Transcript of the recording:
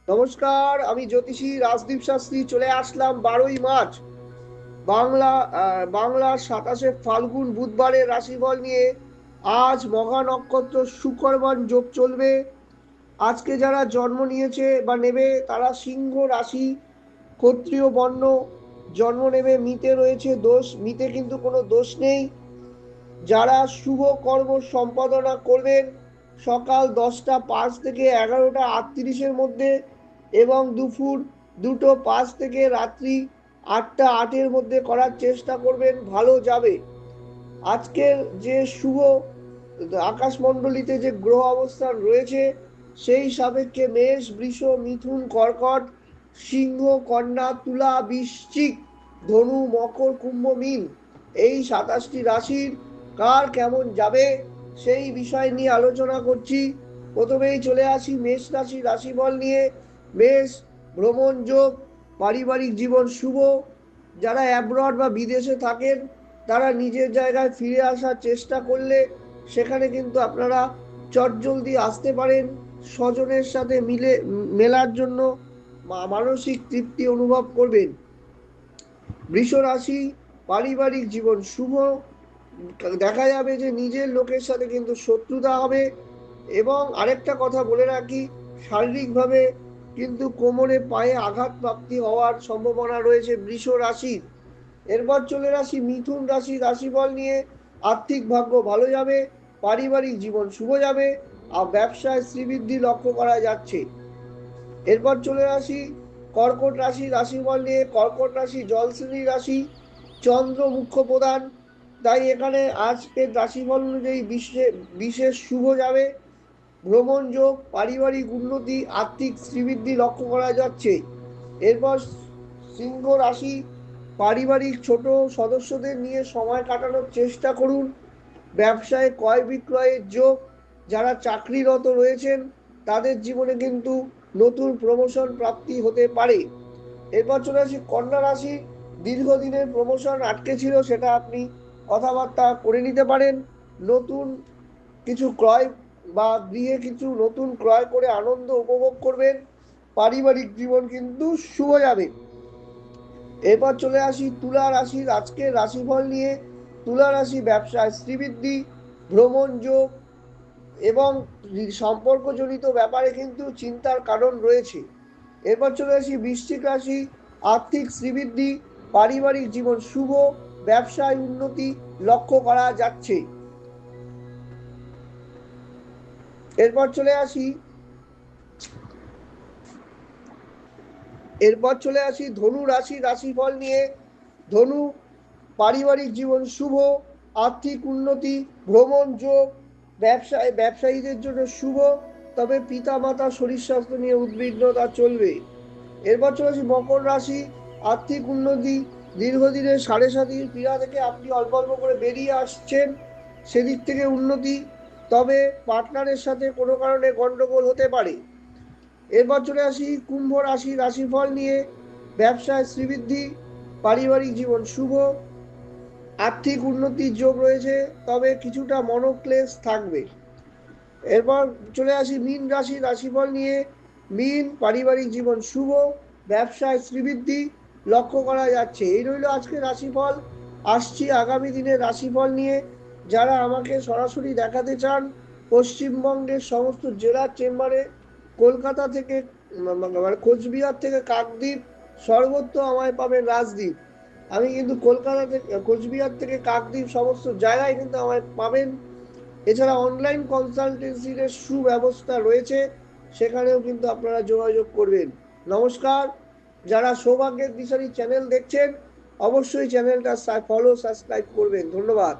নমস্কার, আমি জ্যোতিষী রাজদীপ শাস্ত্রী চলে আসলাম 12ই মার্চ বাংলার 27শে ফাল্গুন বুধবারের রাশিফল নিয়ে। আজ মঘা নক্ষত্র শুকরবান যোগ চলবে। আজকে যারা জন্ম নিয়েছে বা নেবে তারা সিংহ রাশি, ক্ষত্রিয় বর্ণ জন্ম নেবে। মিতে রয়েছে দোষ, মিতে কিন্তু কোনো দোষ নেই। যারা শুভ কর্ম সম্পাদনা করবেন সকাল 10টা 5 থেকে 11টা 38-এর মধ্যে এবং দুপুর 2টো 5 থেকে রাত্রি 8টা 8-এর মধ্যে করার চেষ্টা করবেন, ভালো যাবে। আজকের যে শুভ আকাশমণ্ডলীতে যে গ্রহ অবস্থান রয়েছে সেই সাপেক্ষে মেষ, বৃষ, মিথুন, কর্কট, সিংহ, কন্যা, তুলা, বৃশ্চিক, ধনু, মকর, কুম্ভ, মীন, এই 27টি রাশির কার কেমন যাবে সেই বিষয় নিয়ে আলোচনা করছি। প্রথমেই চলে আসি মেষ রাশি রাশিফল নিয়ে। মেষ, ভ্রমণ যোগ, পারিবারিক জীবন শুভ। যারা অ্যাব্রড বা বিদেশে থাকেন তারা নিজের জায়গায় ফিরে আসার চেষ্টা করলে সেখানে কিন্তু আপনারা চটজলদি আসতে পারেন। স্বজনের সাথে মেলার জন্য মানসিক তৃপ্তি অনুভব করবেন। বৃষ রাশি, পারিবারিক জীবন শুভ। দেখা যাবে যে নিজের লোকের সাথে কিন্তু শত্রুতা হবে। এবং আরেকটা কথা বলে রাখি, শারীরিকভাবে কিন্তু কোমরে পায়ে আঘাত প্রাপ্তি হওয়ার সম্ভাবনা রয়েছে বৃষ রাশির। এরপর চলে আসি মিথুন রাশি রাশিফল নিয়ে। আর্থিক ভাগ্য ভালো যাবে, পারিবারিক জীবন শুভ যাবে, আর ব্যবসায় শ্রীবৃদ্ধি লক্ষ্য করা যাচ্ছে। এরপর চলে আসি কর্কট রাশি রাশিফল নিয়ে। কর্কট রাশি জলশ্রেণী রাশি, চন্দ্র মুখ্য প্রধান, তাই এখানে আজকের রাশিফল অনুযায়ী বিশেষ শুভ যাবে। ভ্রমণ যোগ, পারিবারিক উন্নতি, আর্থিক শ্রীবৃদ্ধি লক্ষ্য করা যাচ্ছে। এরপর সিংহ রাশি, পারিবারিক ছোট সদস্যদের নিয়ে সময় কাটানোর চেষ্টা করুন। ব্যবসায় ক্রয় বিক্রয়ের যোগ। যারা চাকরিরত রয়েছেন তাদের জীবনে কিন্তু নতুন প্রমোশন প্রাপ্তি হতে পারে। এরপর চলে আসি কন্যা রাশি। দীর্ঘদিনের প্রমোশন আটকে ছিল, সেটা আপনি কথাবার্তা করে নিতে পারেন। নতুন কিছু ক্রয় বা গৃহে কিছু নতুন ক্রয় করে আনন্দ উপভোগ করবেন। পারিবারিক জীবন কিন্তু শুভ যাবে। এরপর চলে আসি তুলা রাশির আজকের রাশিফল নিয়ে। তুলা রাশি ব্যবসায় শ্রীবৃদ্ধি, ভ্রমণ যোগ এবং সম্পর্কজনিত ব্যাপারে কিন্তু চিন্তার কারণ রয়েছে। এরপর চলে আসি বৃশ্চিক রাশি, আর্থিক শ্রীবৃদ্ধি, পারিবারিক জীবন শুভ, ব্যবসায় উন্নতি লক্ষ্য করা যাচ্ছে। এরপর চলে আসি ধনু রাশি রাশিফল নিয়ে। ধনু, পারিবারিক জীবন শুভ, আর্থিক উন্নতি, ভ্রমণ যোগ, ব্যবসায়ীদের জন্য শুভ, তবে পিতা মাতা শরীর স্বাস্থ্য নিয়ে উদ্বিগ্নতা চলবে। এরপর চলে আসি মকর রাশি, আর্থিক উন্নতি, দীর্ঘদিনের সাড়ে সাতির পীড়া থেকে আপনি অল্প অল্প করে বেরিয়ে আসছেন, সেদিক থেকে উন্নতি, তবে পার্টনারের সাথে কোনো কারণে গন্ডগোল হতে পারে। এরপর চলে আসি কুম্ভ রাশি রাশিফল নিয়ে। ব্যবসায় শ্রীবৃদ্ধি, পারিবারিক জীবন শুভ, আর্থিক উন্নতির যোগ রয়েছে, তবে কিছুটা মনোক্লেশ থাকবে। এরপর চলে আসি মীন রাশি রাশিফল নিয়ে। মীন, পারিবারিক জীবন শুভ, ব্যবসায় শ্রীবৃদ্ধি লক্ষ্য করা যাচ্ছে। এই রইল আজকে রাশিফল। আসছি আগামী দিনের রাশিফল নিয়ে। যারা আমাকে সরাসরি দেখাতে চান পশ্চিমবঙ্গের সমস্ত জেলার চেম্বারে, কলকাতা থেকে মানে কোচবিহার থেকে কাকদ্বীপ, সর্বত্র আমায় পাবেন রাজদ্বীপ। আমি কিন্তু কলকাতা থেকে, কোচবিহার থেকে কাকদ্বীপ সমস্ত জায়গায় কিন্তু আমায় পাবেন। এছাড়া অনলাইন কনসালটেন্সির সুব্যবস্থা রয়েছে, সেখানেও কিন্তু আপনারা যোগাযোগ করবেন। নমস্কার। যারা সৌভাগ্যের দিশারি চ্যানেল দেখছেন অবশ্যই চ্যানেলটা ফলো সাবস্ক্রাইব করবেন। ধন্যবাদ।